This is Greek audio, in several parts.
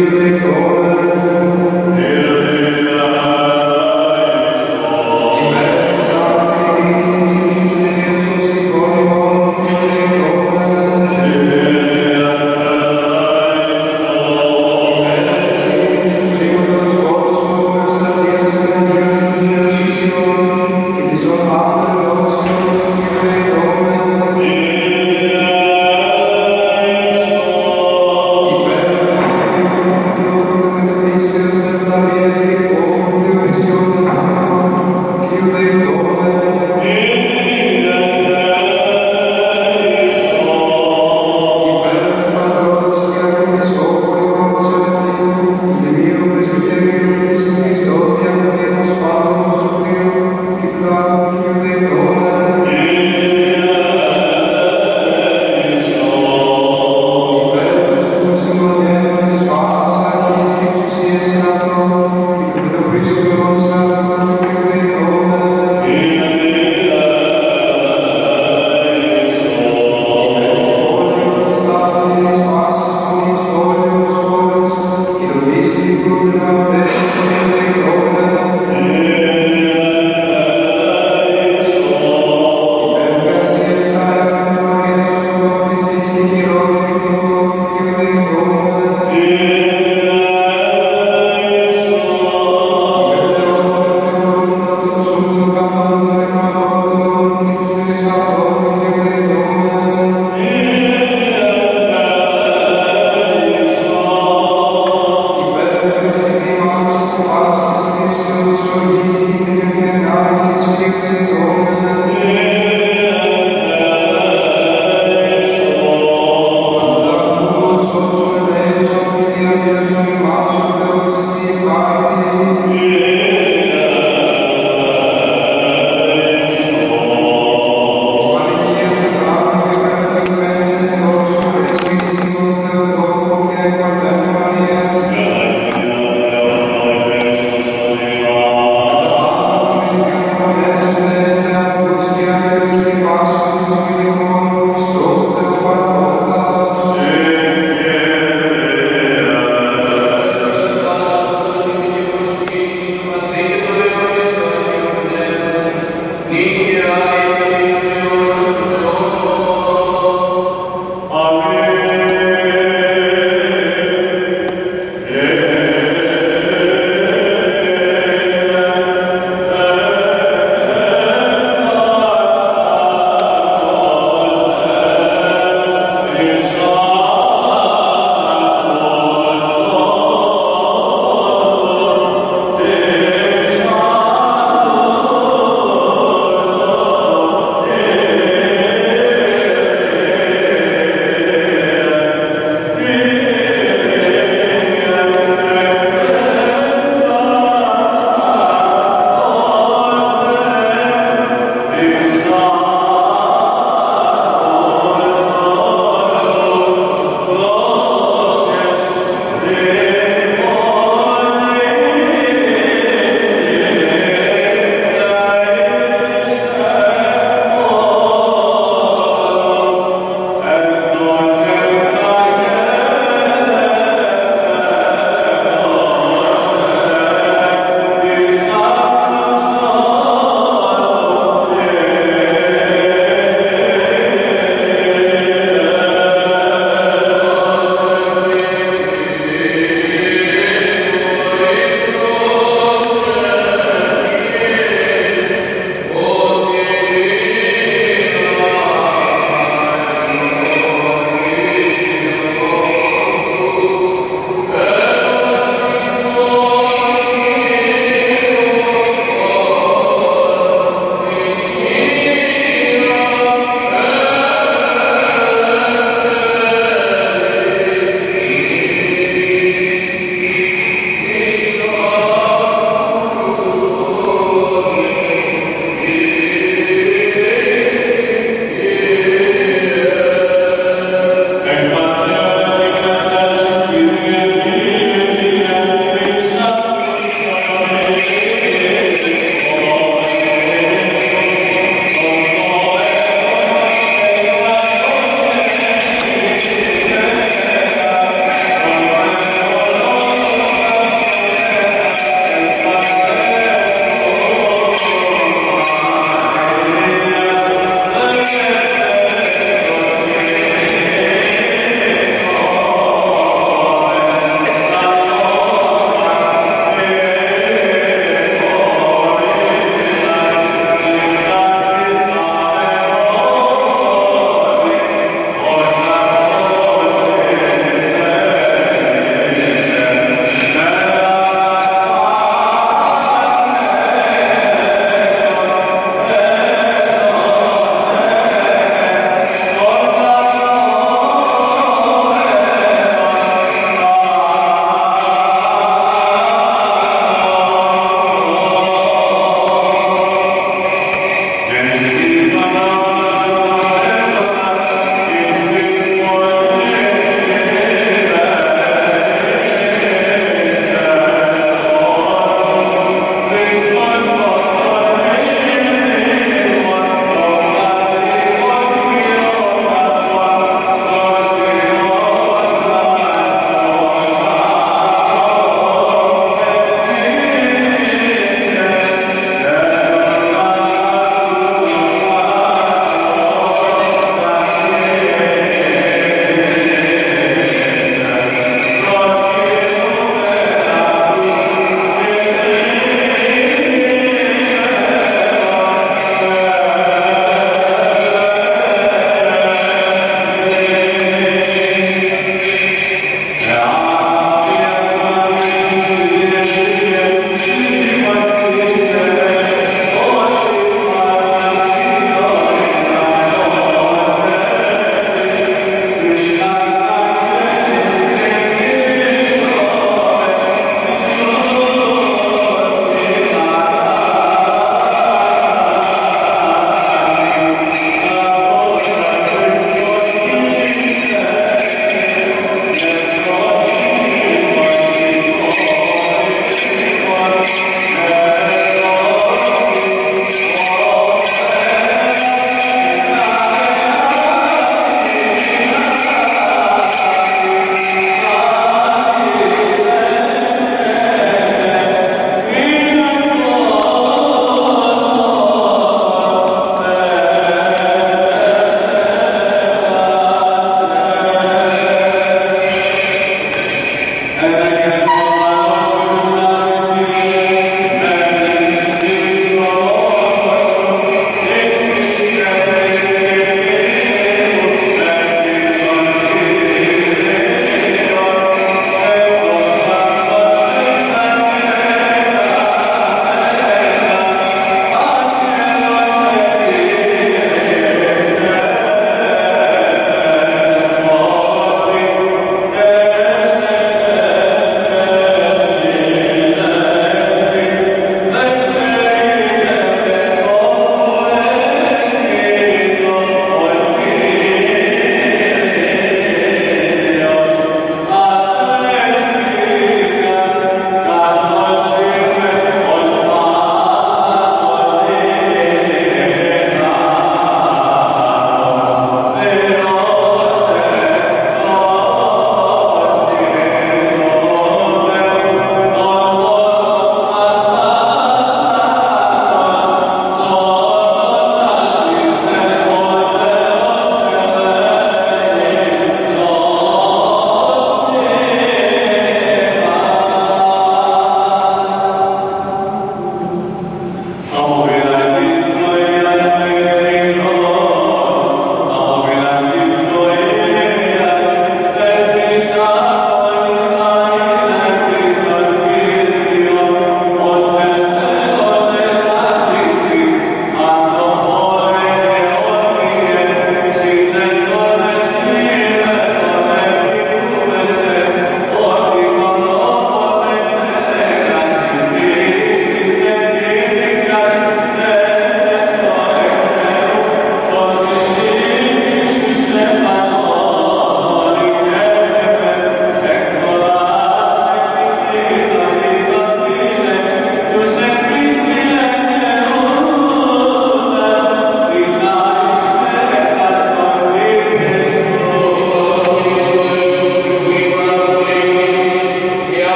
Υπέρ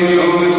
Καθώς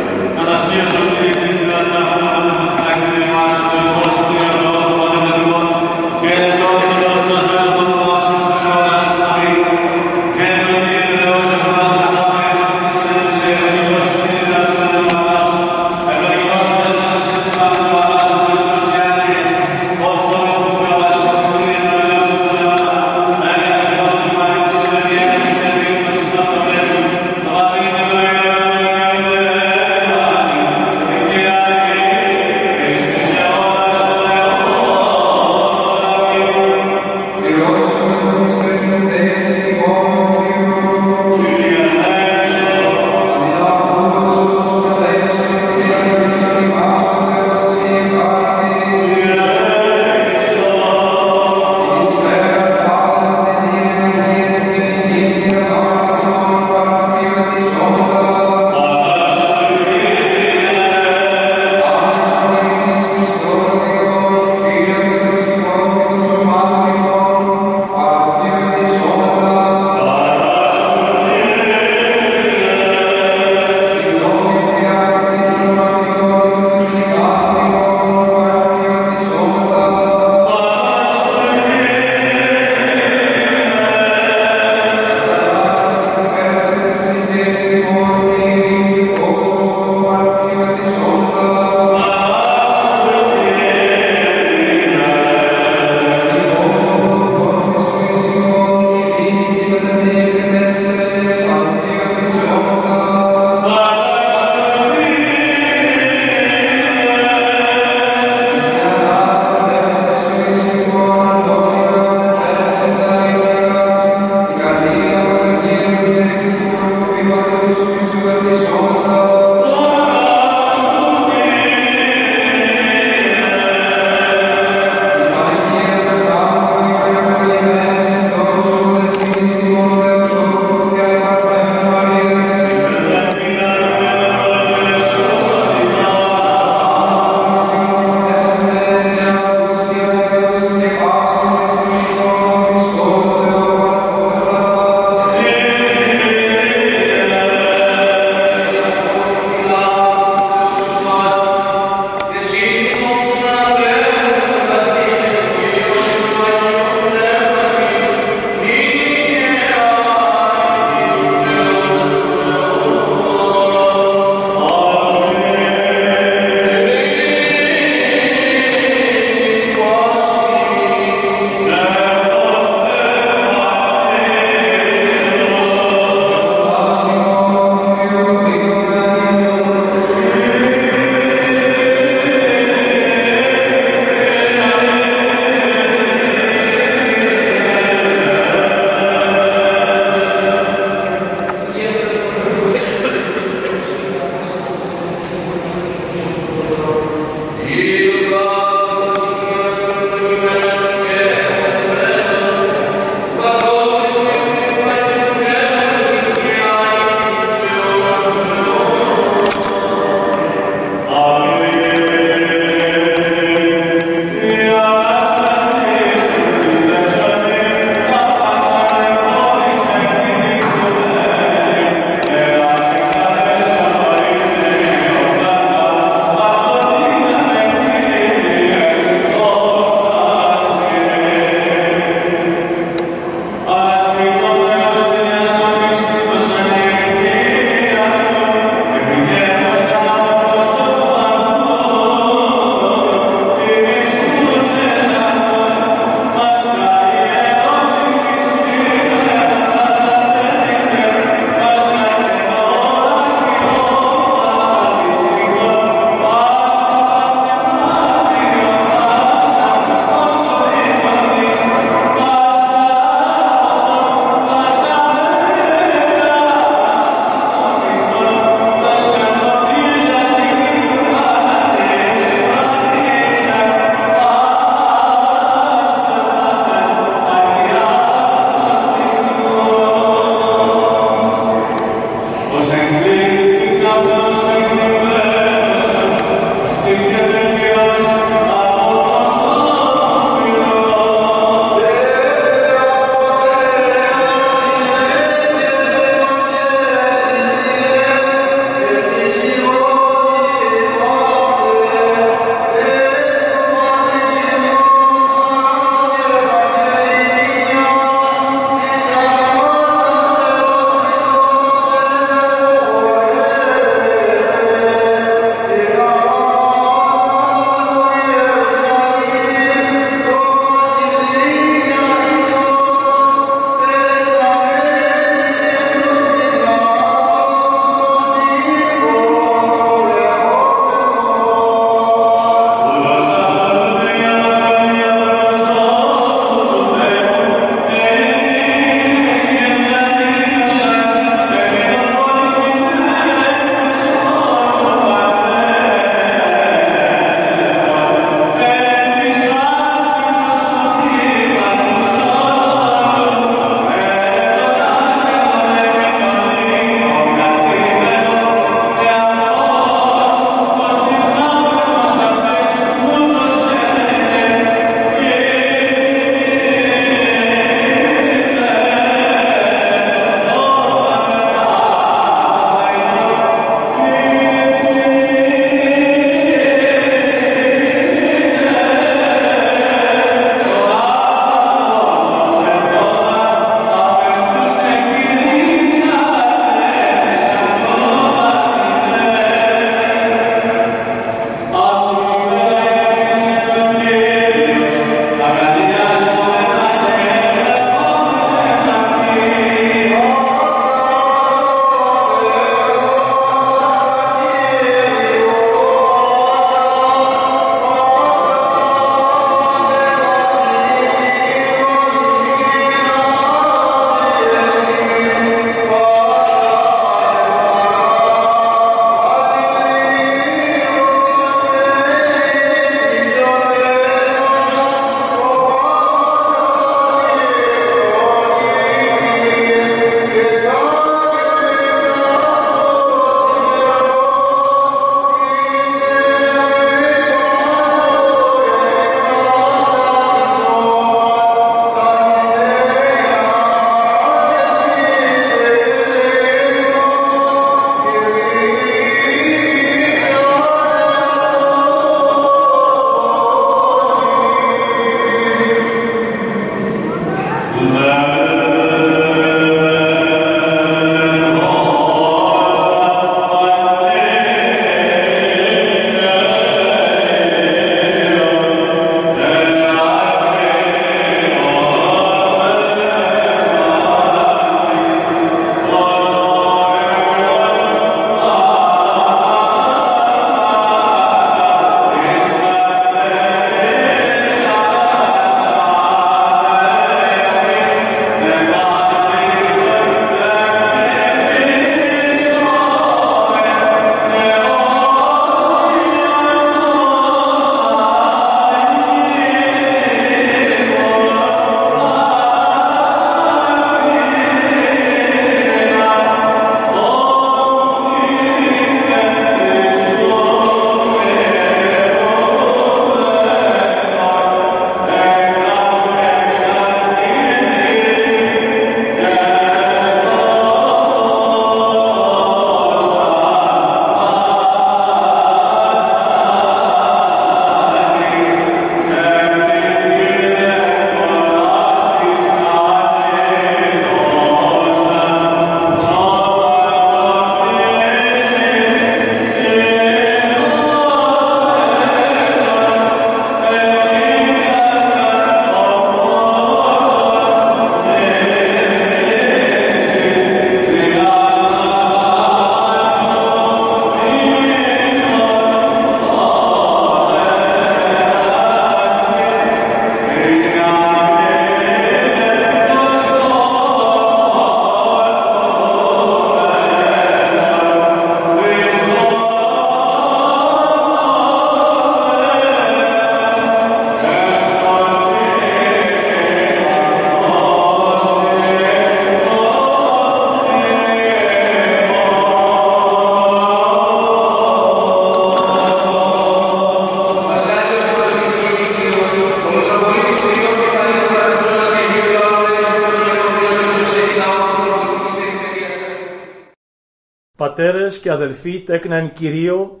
Πατέρες και αδελφοί, τέκνα εν Κυρίω,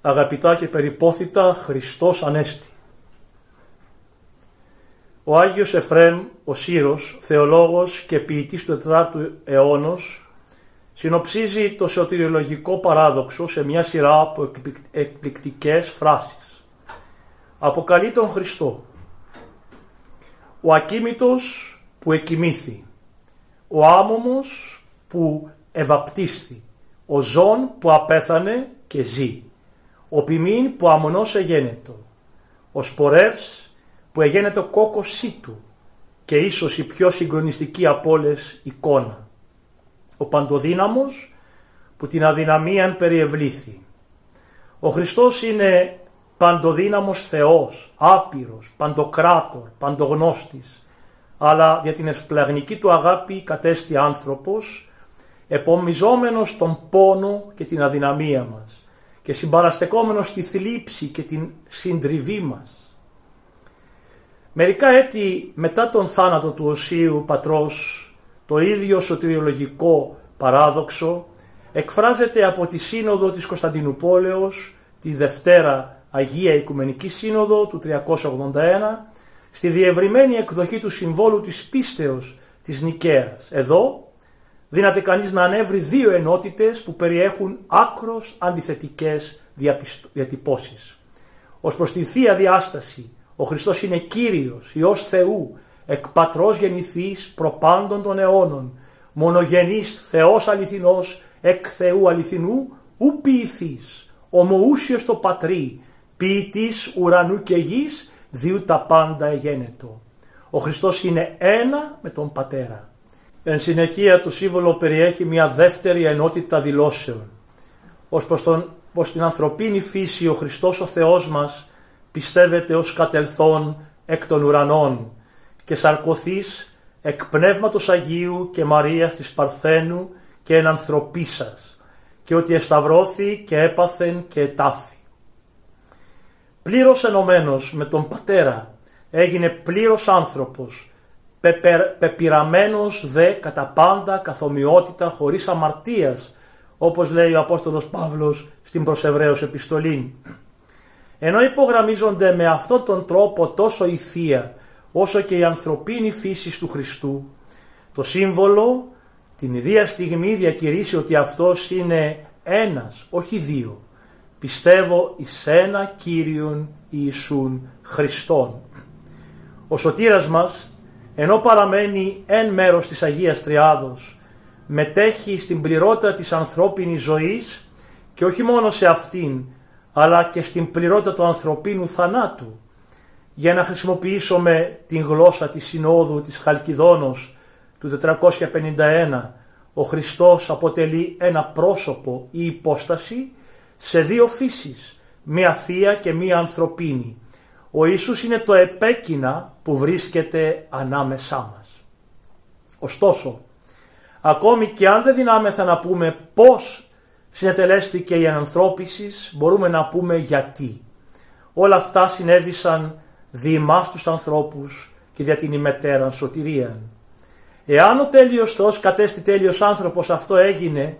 αγαπητά και περιπόθητα, Χριστός Ανέστη. Ο Άγιος Εφραίμ, ο Σύρος, θεολόγος και ποιητής του 4ου αιώνος, συνοψίζει το σωτηριολογικό παράδοξο σε μια σειρά από εκπληκτικές φράσεις. Αποκαλεί τον Χριστό, ο ακίμητος που εκοιμήθη, ο άμωμος που ευαπτίσθη, ο ζών που απέθανε και ζει, ο ποιμήν που αμονός εγένετο, ο σπορεύς που εγένετο κόκκοσή του και ίσως η πιο συγκλονιστική από όλες εικόνα, ο παντοδύναμος που την αδυναμίαν περιευλήθη. Ο Χριστός είναι παντοδύναμος Θεός, άπειρος, παντοκράτορ, παντογνώστης, αλλά για την ευπλαγνική του αγάπη κατέστη άνθρωπος, επομιζόμενος τον πόνο και την αδυναμία μας και συμπαραστεκόμενος τη θλίψη και την συντριβή μας. Μερικά έτη μετά τον θάνατο του Οσίου Πατρός, το ίδιο σωτηριολογικό παράδοξο εκφράζεται από τη Σύνοδο της Κωνσταντινουπόλεως, τη Δευτέρα Αγία Οικουμενική Σύνοδο του 381, στη διευρυμένη εκδοχή του Συμβόλου της Πίστεως της Νικαίας. Εδώ δύναται κανείς να ανέβρει δύο ενότητες που περιέχουν άκρως αντιθετικές διατυπώσεις. Ως προς τη Θεία Διάσταση, ο Χριστός είναι Κύριος, Υιός Θεού, εκ Πατρός γεννηθής προπάντων των αιώνων, μονογενής Θεός αληθινός, εκ Θεού αληθινού, ου ποιηθής, ομοούσιος το Πατρί, ποιητής ουρανού και γης, διού τα πάντα εγένετο. Ο Χριστός είναι ένα με τον Πατέρα. Εν συνεχεία το σύμβολο περιέχει μια δεύτερη ενότητα δηλώσεων. Ως την ανθρωπίνη φύση ο Χριστός ο Θεός μας πιστεύεται ως κατελθόν εκ των ουρανών και σαρκωθείς εκ Πνεύματος Αγίου και Μαρίας της Παρθένου και εν ανθρωπίσας, και ότι εσταυρώθη και έπαθεν και ετάφη. Πλήρως ενωμένος με τον Πατέρα έγινε πλήρως άνθρωπος, πεπειραμένος δε κατά πάντα καθομοιότητα χωρίς αμαρτίας, όπως λέει ο Απόστολος Παύλος στην προς Εβραίους επιστολή. Ενώ υπογραμμίζονται με αυτόν τον τρόπο τόσο η Θεία όσο και η ανθρωπίνη φύση του Χριστού, το σύμβολο την ίδια στιγμή διακηρύσει ότι αυτός είναι ένας, όχι δύο. Πιστεύω εις ένα Κύριον Ιησούν Χριστόν. Ο σωτήρας μας, ενώ παραμένει εν μέρος της Αγίας Τριάδος, μετέχει στην πληρότητα της ανθρώπινης ζωής και όχι μόνο σε αυτήν, αλλά και στην πληρότητα του ανθρωπίνου θανάτου. Για να χρησιμοποιήσουμε την γλώσσα της Συνόδου της Χαλκιδόνος του 451, ο Χριστός αποτελεί ένα πρόσωπο ή υπόσταση σε δύο φύσεις, μία θεία και μία ανθρωπίνη. Ο Ιησούς είναι το επέκεινα που βρίσκεται ανάμεσά μας. Ωστόσο, ακόμη και αν δεν δυνάμεθα να πούμε πώς συνετελέστηκε η ανανθρώπισης, μπορούμε να πούμε γιατί. Όλα αυτά συνέβησαν δι' εμάς τους ανθρώπους και δια την ημετέραν σωτηρίαν. Εάν ο τέλειος Θεός κατέστη τέλειος άνθρωπος, αυτό έγινε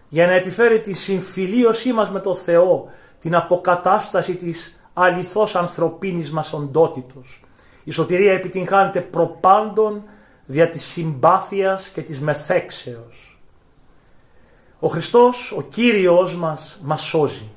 για να επιφέρει τη συμφιλίωσή μας με τον Θεό, την αποκατάσταση της αληθώς ανθρωπίνης μας οντότητος. Η σωτηρία επιτυγχάνεται προπάντων δια της συμπάθειας και της μεθέξεως. Ο Χριστός, ο Κύριος μας σώζει,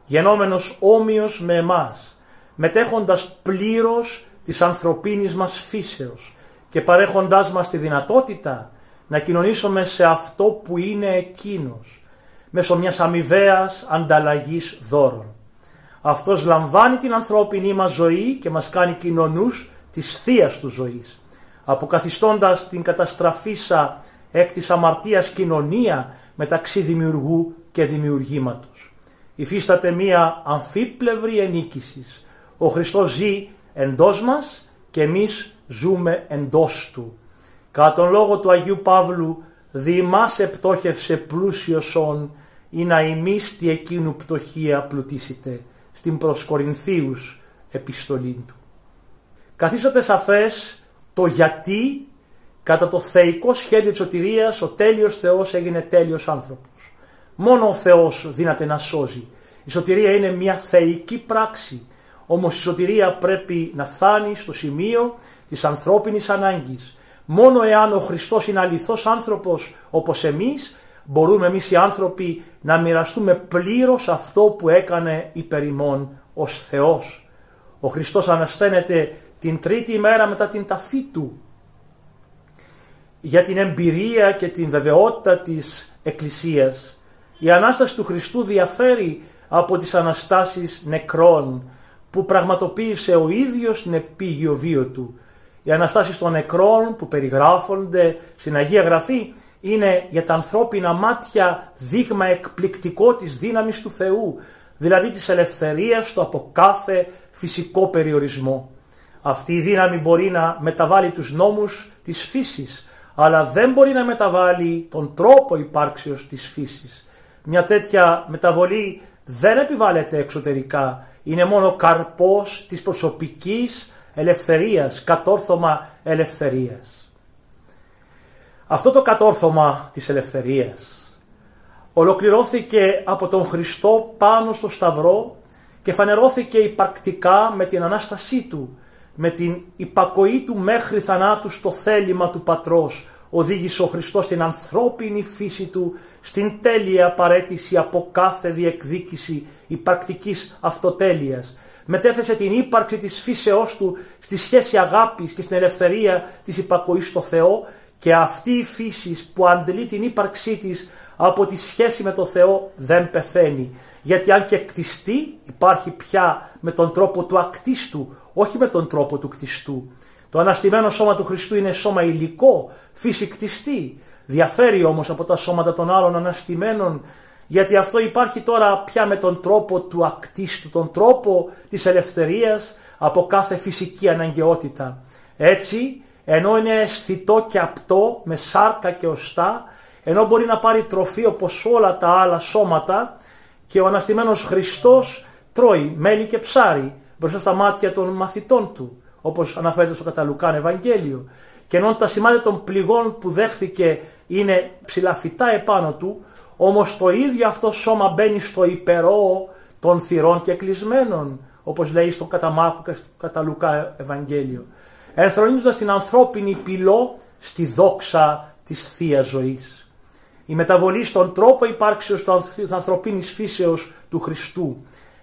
γενόμενος όμοιος με εμάς, μετέχοντας πλήρως της ανθρωπίνης μας φύσεως και παρέχοντάς μας τη δυνατότητα να κοινωνήσουμε σε αυτό που είναι εκείνος, μέσω μιας αμοιβαίας ανταλλαγής δώρων. Αυτός λαμβάνει την ανθρώπινη μας ζωή και μας κάνει κοινωνούς της θείας του ζωής, αποκαθιστώντας την καταστραφήσα εκ της αμαρτίας κοινωνία μεταξύ δημιουργού και δημιουργήματος. Υφίσταται μία αμφίπλευρη ενίκησης. Ο Χριστός ζει εντός μας και εμείς ζούμε εντός Του. Κατά τον λόγο του Αγίου Παύλου, δι' εμάς επτόχευσε πλούσιος όν, ή να ημείς τη εκείνου πτωχία πλουτίσετε, στην προς Κορινθίους επιστολή του. Καθίσατε σαφές το γιατί κατά το θεϊκό σχέδιο της σωτηρίας ο τέλειος Θεός έγινε τέλειος άνθρωπος. Μόνο ο Θεός δύναται να σώζει. Η σωτηρία είναι μια θεϊκή πράξη. Όμως η σωτηρία πρέπει να φτάνει στο σημείο της ανθρώπινης ανάγκης. Μόνο εάν ο Χριστός είναι αληθώς άνθρωπος όπως εμείς, μπορούμε εμείς οι άνθρωποι να μοιραστούμε πλήρως αυτό που έκανε υπέρ ημών ως Θεός. Ο Χριστός ανασταίνεται την τρίτη ημέρα μετά την ταφή Του. Για την εμπειρία και την βεβαιότητα της Εκκλησίας, η Ανάσταση του Χριστού διαφέρει από τις Αναστάσεις νεκρών που πραγματοποίησε ο ίδιος στην επίγειο βίο Του. Οι Αναστάσεις των νεκρών που περιγράφονται στην Αγία Γραφή είναι για τα ανθρώπινα μάτια δείγμα εκπληκτικό της δύναμης του Θεού, δηλαδή της ελευθερίας του από κάθε φυσικό περιορισμό. Αυτή η δύναμη μπορεί να μεταβάλει τους νόμους της φύσης, αλλά δεν μπορεί να μεταβάλει τον τρόπο υπάρξεως της φύσης. Μια τέτοια μεταβολή δεν επιβάλλεται εξωτερικά, είναι μόνο καρπός της προσωπικής ελευθερίας, κατόρθωμα ελευθερίας. Αυτό το κατόρθωμα της ελευθερίας ολοκληρώθηκε από τον Χριστό πάνω στο Σταυρό και φανερώθηκε υπαρκτικά με την Ανάστασή Του, με την υπακοή Του μέχρι θανάτου στο θέλημα του Πατρός. Οδήγησε ο Χριστός την ανθρώπινη φύση Του στην τέλεια παραίτηση από κάθε διεκδίκηση υπαρκτικής αυτοτέλειας. Μετέθεσε την ύπαρξη της φύσεώς Του στη σχέση αγάπης και στην ελευθερία της υπακοής στο Θεό, και αυτή η φύση που αντλεί την ύπαρξή της από τη σχέση με το Θεό δεν πεθαίνει. Γιατί αν και κτιστεί, υπάρχει πια με τον τρόπο του ακτίστου, όχι με τον τρόπο του κτιστού. Το αναστημένο σώμα του Χριστού είναι σώμα υλικό, φύση κτιστή. Διαφέρει όμως από τα σώματα των άλλων αναστημένων, γιατί αυτό υπάρχει τώρα πια με τον τρόπο του ακτίστου, τον τρόπο της ελευθερίας από κάθε φυσική αναγκαιότητα. Έτσι, ενώ είναι αισθητό και απτό με σάρκα και οστά, ενώ μπορεί να πάρει τροφή όπως όλα τα άλλα σώματα, και ο αναστημένος Χριστός τρώει μέλι και ψάρι μπροστά στα μάτια των μαθητών Του, όπως αναφέρεται στο κατά Λουκάν Ευαγγέλιο. Και ενώ τα σημάδια των πληγών που δέχθηκε είναι ψηλαφιτά επάνω Του, όμως το ίδιο αυτό σώμα μπαίνει στο υπερό των θυρών και κλεισμένων, όπως λέει στο κατά Μάρκο και στο κατά Λουκά Ευαγγέλιο, ενθρονίζοντας την ανθρώπινη πυλό στη δόξα της Θείας Ζωής. Η μεταβολή στον τρόπο υπάρξεως της ανθρωπίνης φύσεως του Χριστού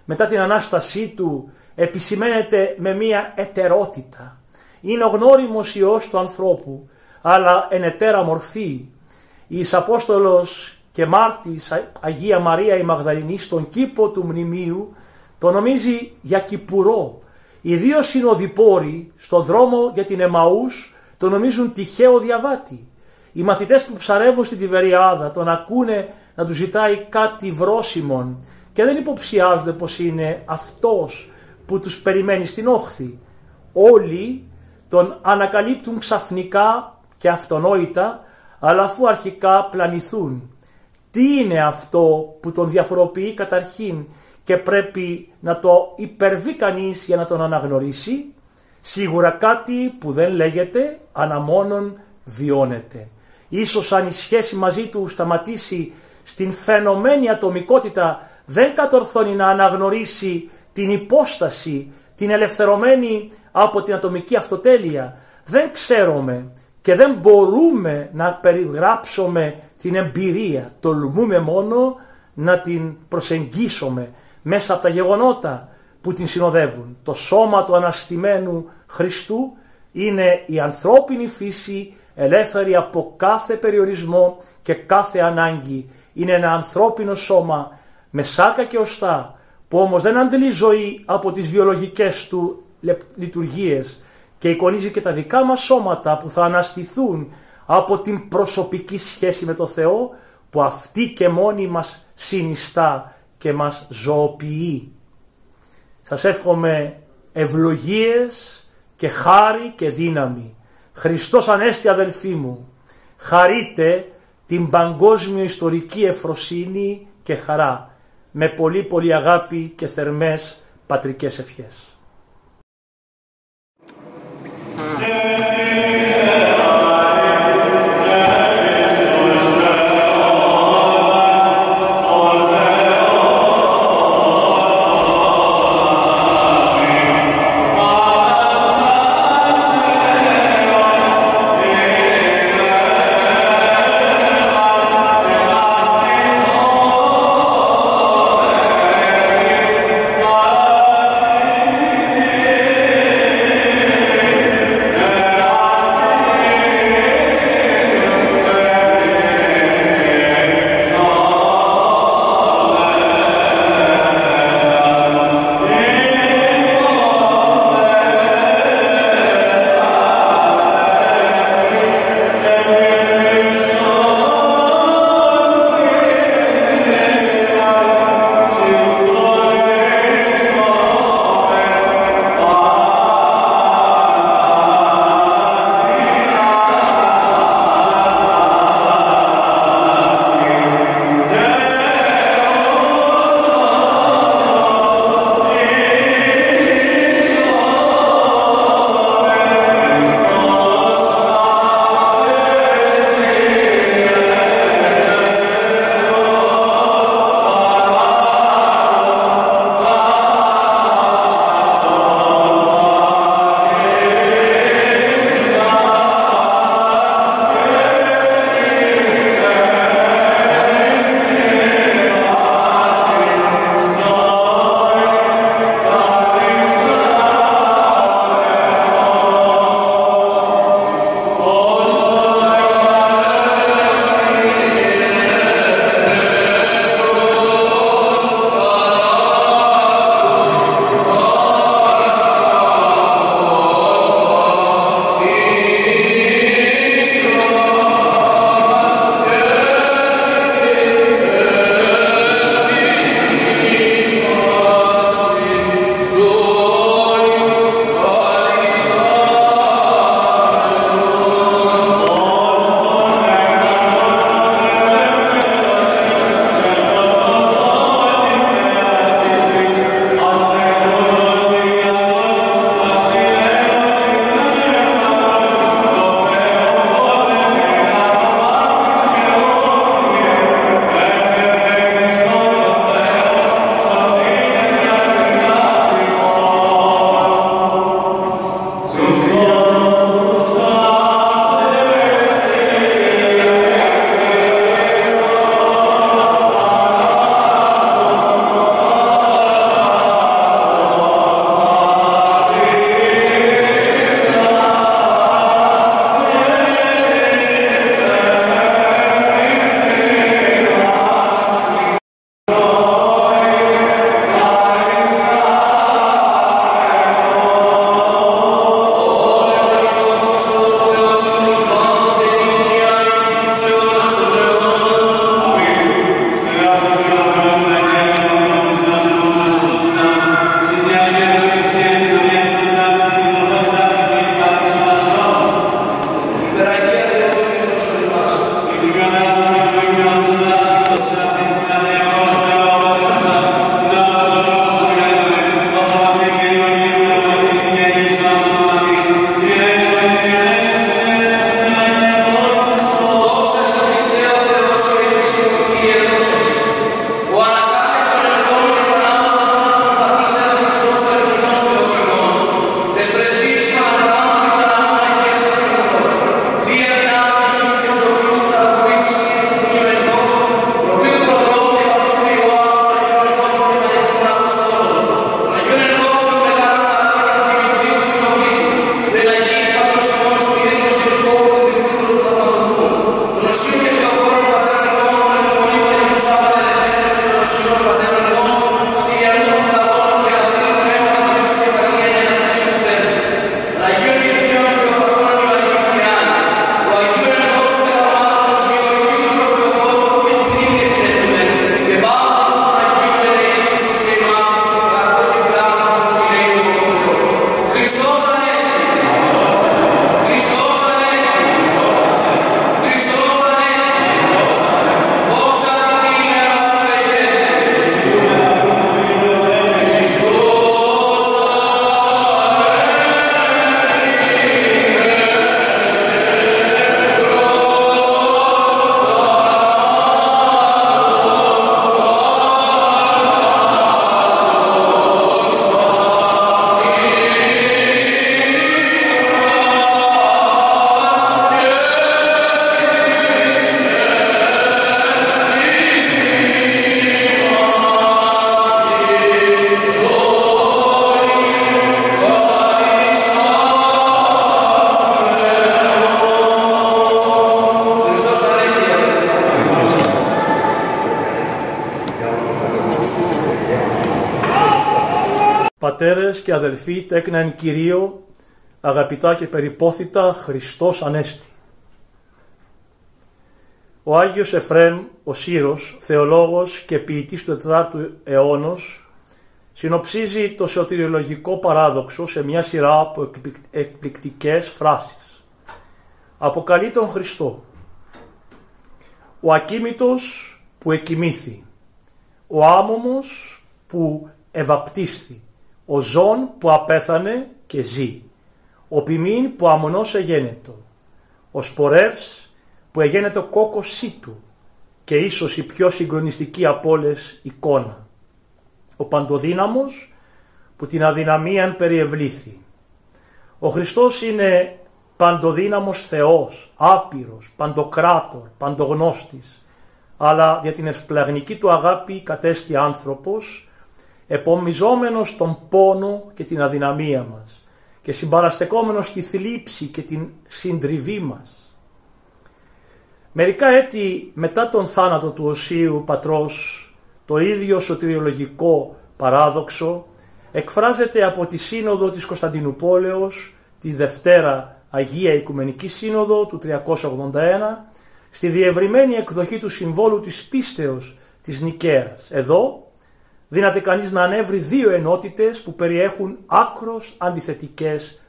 μετά την Ανάστασή Του επισημαίνεται με μία ετερότητα. Είναι ο γνώριμος Υιός του ανθρώπου, αλλά εν ετέρα μορφή. Η Ισαπόστολος και μάρτης Αγία Μαρία η Μαγδαληνή στον κήπο του μνημείου το νομίζει για κυπουρό. Οι δύο συνοδοιπόροι στον δρόμο για την Εμαούς το νομίζουν τυχαίο διαβάτη. Οι μαθητές που ψαρεύουν στην Τιβεριάδα τον ακούνε να του ζητάει κάτι βρόσιμον και δεν υποψιάζονται πως είναι αυτός που τους περιμένει στην όχθη. Όλοι τον ανακαλύπτουν ξαφνικά και αυτονόητα, αλλά αφού αρχικά πλανηθούν. Τι είναι αυτό που τον διαφοροποιεί καταρχήν και πρέπει να το υπερβεί κανείς για να τον αναγνωρίσει? Σίγουρα κάτι που δεν λέγεται, αλλά μόνον βιώνεται. Ίσως αν η σχέση μαζί του σταματήσει στην φαινομένη ατομικότητα, δεν κατορθώνει να αναγνωρίσει την υπόσταση, την ελευθερωμένη από την ατομική αυτοτέλεια. Δεν ξέρουμε και δεν μπορούμε να περιγράψουμε την εμπειρία. Τολμούμε μόνο να την προσεγγίσουμε μέσα από τα γεγονότα που την συνοδεύουν. Το σώμα του αναστημένου Χριστού είναι η ανθρώπινη φύση, ελεύθερη από κάθε περιορισμό και κάθε ανάγκη. Είναι ένα ανθρώπινο σώμα με σάρκα και οστά, που όμως δεν αντλεί ζωή από τις βιολογικές του λειτουργίες και εικονίζει και τα δικά μας σώματα που θα αναστηθούν από την προσωπική σχέση με το Θεό, που αυτή και μόνη μας συνιστά και μας ζωοποιεί. Σας εύχομαι ευλογίες και χάρη και δύναμη. Χριστός Ανέστη αδελφοί μου, χαρείτε την παγκόσμιο ιστορική ευφροσύνη και χαρά, με πολύ πολύ αγάπη και θερμές πατρικές ευχές. πατέρες και αδελφοί, τέκνα εν Κυρίω, αγαπητά και περιπόθητα, Χριστός Ανέστη. Ο Άγιος Εφραίμ ο Σύρος, θεολόγος και ποιητής του 4ου αιώνος, συνοψίζει το σωτηριολογικό παράδοξο σε μια σειρά από εκπληκτικές φράσεις. Αποκαλεί τον Χριστό, ο ακίμητος που εκοιμήθη, ο άμωμος που ευαπτίσθη, ο ζών που απέθανε και ζει, ο ποιμήν που αμονός εγένετο, ο σπορεύς που εγένετο κόκκοσή του και ίσως η πιο συγκλονιστική από όλες εικόνα, ο παντοδύναμος που την αδυναμίαν περιευλήθη. Ο Χριστός είναι παντοδύναμος Θεός, άπειρος, παντοκράτορ, παντογνώστης, αλλά για την ευπλαγνική του αγάπη κατέστη άνθρωπος, επομιζόμενος τον πόνο και την αδυναμία μας και συμπαραστεκόμενος τη θλίψη και την συντριβή μας. Μερικά έτη μετά τον θάνατο του Οσίου Πατρός, το ίδιο σωτηριολογικό παράδοξο εκφράζεται από τη Σύνοδο της Κωνσταντινουπόλεως, τη Δευτέρα Αγία Οικουμενική Σύνοδο του 381, στη διευρυμένη εκδοχή του Συμβόλου της Πίστεως της Νικαίας. Εδώ δύναται κανείς να ανέβρει δύο ενότητες που περιέχουν άκρως αντιθετικές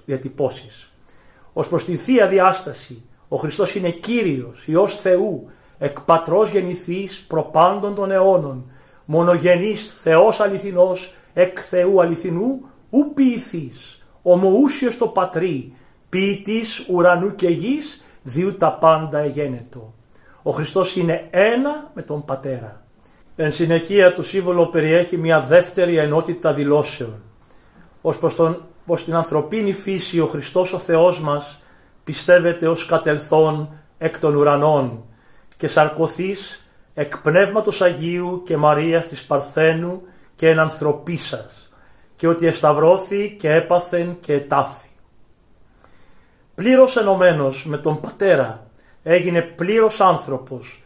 διατυπώσεις. Ως προς τη Θεία Διάσταση, ο Χριστός είναι Κύριος, Υιός Θεού, εκ Πατρός γεννηθής προπάντων των αιώνων, μονογενής Θεός αληθινός, εκ Θεού αληθινού, ου ποιηθής, ομοούσιος το Πατρί, ποιητής ουρανού και γης, διού τα πάντα εγένετο. Ο Χριστός είναι ένα με τον Πατέρα. Εν συνεχεία το σύμβολο περιέχει μια δεύτερη ενότητα δηλώσεων. Ως προς την ανθρωπίνη φύση ο Χριστός ο Θεός μας πιστεύεται ως κατελθόν εκ των ουρανών και σαρκωθείς εκ Πνεύματος Αγίου και Μαρίας της Παρθένου και εν ανθρωπίσας, και ότι εσταυρώθη και έπαθεν και ετάφη. Πλήρως ενωμένος με τον Πατέρα έγινε πλήρως άνθρωπος,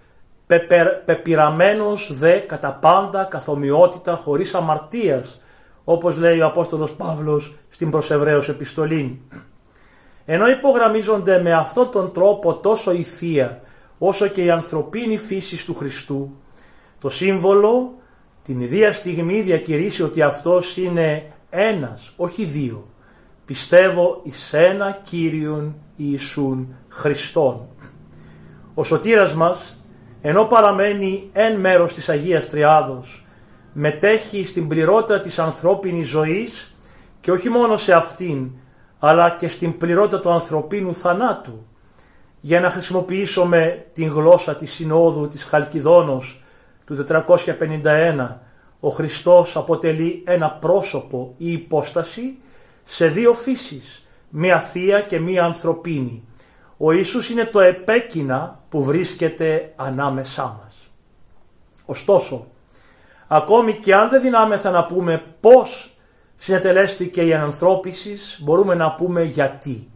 πεπειραμένος δε κατά πάντα καθομοιότητα χωρίς αμαρτίας, όπως λέει ο Απόστολος Παύλος στην προς Εβραίους επιστολή. Ενώ υπογραμμίζονται με αυτόν τον τρόπο τόσο η Θεία όσο και η ανθρωπίνη φύση του Χριστού, το σύμβολο την ίδια στιγμή διακηρύσει ότι αυτός είναι ένας, όχι δύο. Πιστεύω εις ένα Κύριον Ιησούν Χριστόν. Ο σωτήρας μας, ενώ παραμένει εν μέρος της Αγίας Τριάδος, μετέχει στην πληρότητα της ανθρώπινης ζωής και όχι μόνο σε αυτήν, αλλά και στην πληρότητα του ανθρωπίνου θανάτου. Για να χρησιμοποιήσουμε την γλώσσα της Συνόδου της Χαλκιδόνος του 451, ο Χριστός αποτελεί ένα πρόσωπο ή υπόσταση σε δύο φύσεις, μία θεία και μία ανθρωπίνη. Ο Ιησούς είναι το επέκεινα που βρίσκεται ανάμεσά μας. Ωστόσο, ακόμη και αν δεν δυνάμεθα να πούμε πώς συνετελέστηκε η ανανθρώπισης, μπορούμε να πούμε γιατί.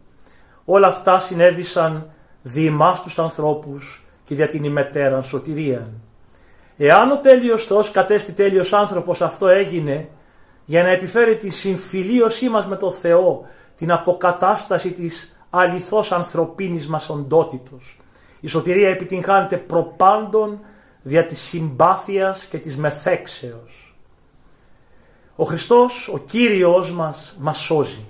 Όλα αυτά συνέβησαν δι' εμάς τους ανθρώπους και για την ημετέραν σωτηρίαν. Εάν ο τέλειος Θεός κατέστη τέλειος άνθρωπος, αυτό έγινε για να επιφέρει τη συμφιλίωσή μας με τον Θεό, την αποκατάσταση της αληθώς ανθρωπίνης μας οντότητος. Η σωτηρία επιτυγχάνεται προπάντων δια της συμπάθειας και της μεθέξεως. Ο Χριστός, ο Κύριος μας σώζει,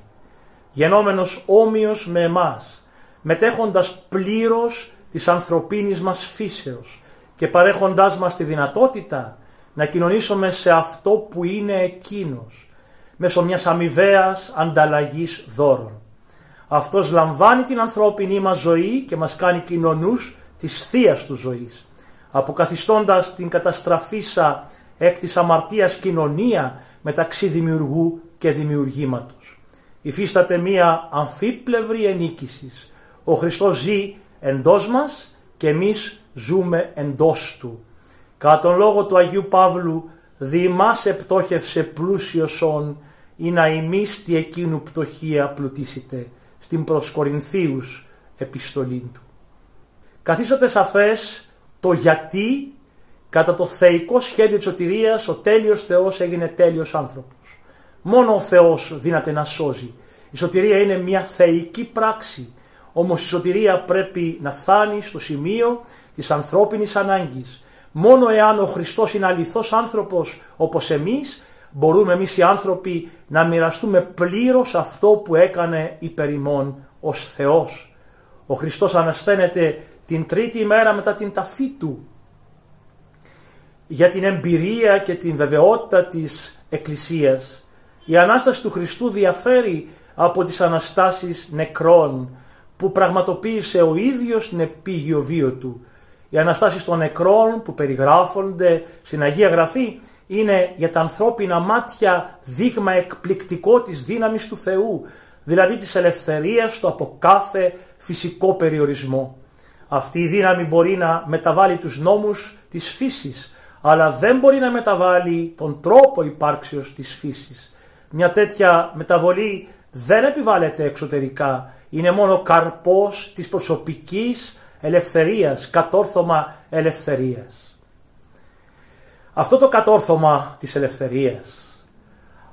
γενόμενος όμοιος με εμάς, μετέχοντας πλήρως της ανθρωπίνης μας φύσεως και παρέχοντάς μας τη δυνατότητα να κοινωνήσουμε σε αυτό που είναι εκείνος, μέσω μιας αμοιβαίας ανταλλαγής δώρων. Αυτός λαμβάνει την ανθρώπινη μας ζωή και μας κάνει κοινωνούς της θείας του ζωής, αποκαθιστώντας την καταστραφήσα εκ της αμαρτίας κοινωνία μεταξύ δημιουργού και δημιουργήματος. Υφίσταται μία αμφίπλευρη ενίκησης. Ο Χριστός ζει εντός μας και εμείς ζούμε εντός Του. Κατά τον λόγο του Αγίου Παύλου, δι' ημάς επτόχευσε πλούσιοσον, ή να ημείς τι εκείνου πτωχία πλουτίσετε, στην προς Κορινθίους επιστολή του. Καθίσατε σαφές το γιατί κατά το θεϊκό σχέδιο της σωτηρίας ο τέλειος Θεός έγινε τέλειος άνθρωπος. Μόνο ο Θεός δύναται να σώζει. Η σωτηρία είναι μια θεϊκή πράξη. Όμως η σωτηρία πρέπει να φτάνει στο σημείο της ανθρώπινης ανάγκης. Μόνο εάν ο Χριστός είναι αληθώς άνθρωπος όπως εμείς, μπορούμε εμείς οι άνθρωποι να μοιραστούμε πλήρως αυτό που έκανε υπέρ ημών ως Θεός. Ο Χριστός ανασταίνεται την τρίτη ημέρα μετά την ταφή Του. Για την εμπειρία και την βεβαιότητα της Εκκλησίας, η Ανάσταση του Χριστού διαφέρει από τις Αναστάσεις νεκρών που πραγματοποίησε ο ίδιος στην επίγειο βίο Του. Οι Αναστάσεις των νεκρών που περιγράφονται στην Αγία Γραφή είναι για τα ανθρώπινα μάτια δείγμα εκπληκτικό της δύναμης του Θεού, δηλαδή της ελευθερίας Του από κάθε φυσικό περιορισμό. Αυτή η δύναμη μπορεί να μεταβάλει τους νόμους της φύσης, αλλά δεν μπορεί να μεταβάλει τον τρόπο υπάρξεως της φύσης. Μια τέτοια μεταβολή δεν επιβάλλεται εξωτερικά, είναι μόνο καρπός της προσωπικής ελευθερίας, κατόρθωμα ελευθερίας. Αυτό το κατόρθωμα της ελευθερίας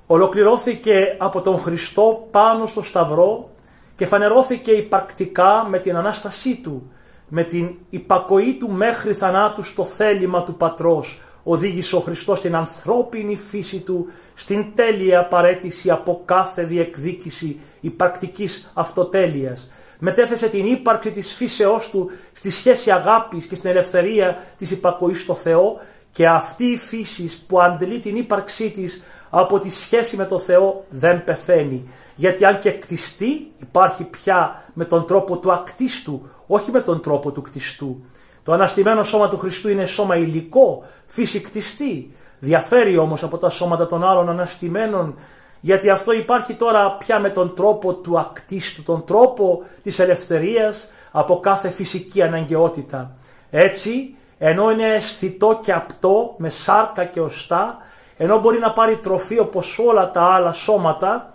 ολοκληρώθηκε από τον Χριστό πάνω στο Σταυρό και φανερώθηκε υπαρκτικά με την Ανάστασή Του, με την υπακοή Του μέχρι θανάτου στο θέλημα του Πατρός. Οδήγησε ο Χριστός την ανθρώπινη φύση Του στην τέλεια παραίτηση από κάθε διεκδίκηση υπαρκτικής αυτοτέλειας. Μετέθεσε την ύπαρξη της φύσεώς Του στη σχέση αγάπης και στην ελευθερία της υπακοής στο Θεό, και αυτή η φύση που αντλεί την ύπαρξή της από τη σχέση με το Θεό δεν πεθαίνει. Γιατί αν και κτιστεί, υπάρχει πια με τον τρόπο του ακτίστου, όχι με τον τρόπο του κτιστού. Το αναστημένο σώμα του Χριστού είναι σώμα υλικό, φύση κτιστή. Διαφέρει όμως από τα σώματα των άλλων αναστημένων, γιατί αυτό υπάρχει τώρα πια με τον τρόπο του ακτίστου, τον τρόπο της ελευθερίας από κάθε φυσική αναγκαιότητα. Έτσι, ενώ είναι αισθητό και απτό με σάρκα και οστά, ενώ μπορεί να πάρει τροφή όπως όλα τα άλλα σώματα,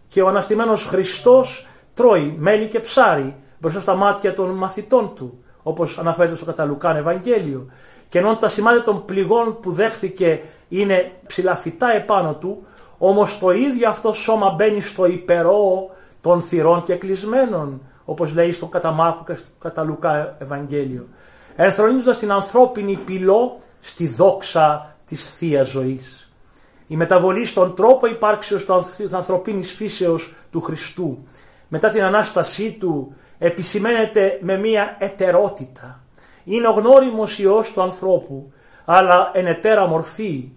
και ο αναστημένος Χριστός τρώει μέλι και ψάρι μπροστά στα μάτια των μαθητών Του, όπως αναφέρεται στο κατά Λουκάν Ευαγγέλιο. Και ενώ τα σημάδια των πληγών που δέχθηκε είναι ψηλαφιτά επάνω Του, όμως το ίδιο αυτό σώμα μπαίνει στο υπερό των θυρών και κλεισμένων, όπως λέει στο κατά Μάρκο και στο κατά Λουκά Ευαγγέλιο, ενθρονίζοντας την ανθρώπινη πυλό στη δόξα της Θείας Ζωής. Η μεταβολή στον τρόπο υπάρξεως της ανθρωπίνης φύσεως του Χριστού μετά την Ανάστασή Του επισημαίνεται με μία ετερότητα. Είναι ο γνώριμος Υιός του ανθρώπου, αλλά εν ετέρα μορφή.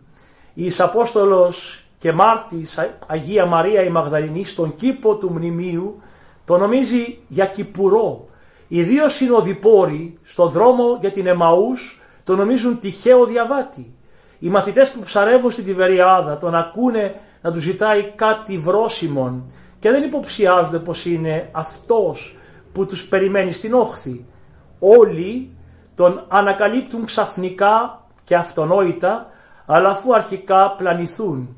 Η Απόστολος και μάρτης Αγία Μαρία η Μαγδαληνή στον κήπο του μνημείου το νομίζει για κυπουρό. Οι δύο συνοδοιπόροι στον δρόμο για την Εμαούς το νομίζουν τυχαίο διαβάτη. Οι μαθητές που ψαρεύουν στην Τιβεριάδα τον ακούνε να του ζητάει κάτι βρόσιμον και δεν υποψιάζονται πως είναι αυτός που τους περιμένει στην όχθη. Όλοι τον ανακαλύπτουν ξαφνικά και αυτονόητα, αλλά αφού αρχικά πλανηθούν.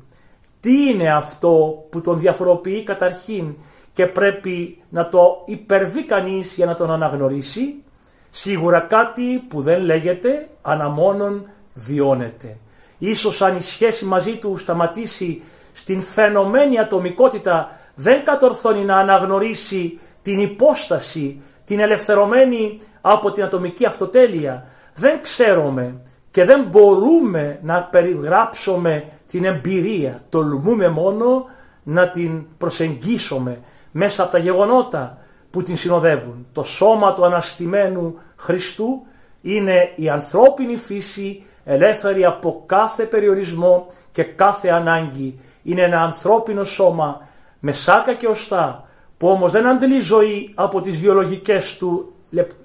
Τι είναι αυτό που τον διαφοροποιεί καταρχήν και πρέπει να το υπερβεί κανείς για να τον αναγνωρίσει? Σίγουρα κάτι που δεν λέγεται, αλλά μόνον βιώνεται. Ίσως αν η σχέση μαζί του σταματήσει στην φαινομένη ατομικότητα, δεν κατορθώνει να αναγνωρίσει την υπόσταση, την ελευθερωμένη από την ατομική αυτοτέλεια. Δεν ξέρουμε και δεν μπορούμε να περιγράψουμε την εμπειρία. Τολμούμε μόνο να την προσεγγίσουμε μέσα από τα γεγονότα που την συνοδεύουν. Το σώμα του αναστημένου Χριστού είναι η ανθρώπινη φύση, ελεύθερη από κάθε περιορισμό και κάθε ανάγκη. Είναι ένα ανθρώπινο σώμα με σάρκα και οστά, που όμως δεν αντλεί ζωή από τις βιολογικές του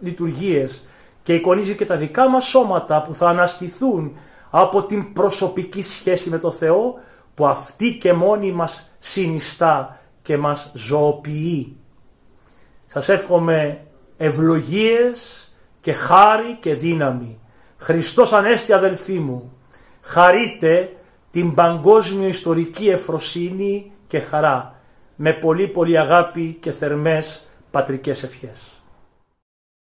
λειτουργίες και εικονίζει και τα δικά μας σώματα που θα αναστηθούν από την προσωπική σχέση με το Θεό, που αυτή και μόνη μας συνιστά και μας ζωοποιεί. Σας εύχομαι ευλογίες και χάρη και δύναμη. Χριστός Ανέστη αδελφοί μου, χαρείτε την παγκόσμιο ιστορική ευφροσύνη και χαρά, με πολύ αγάπη και θερμές πατρικές ευχές.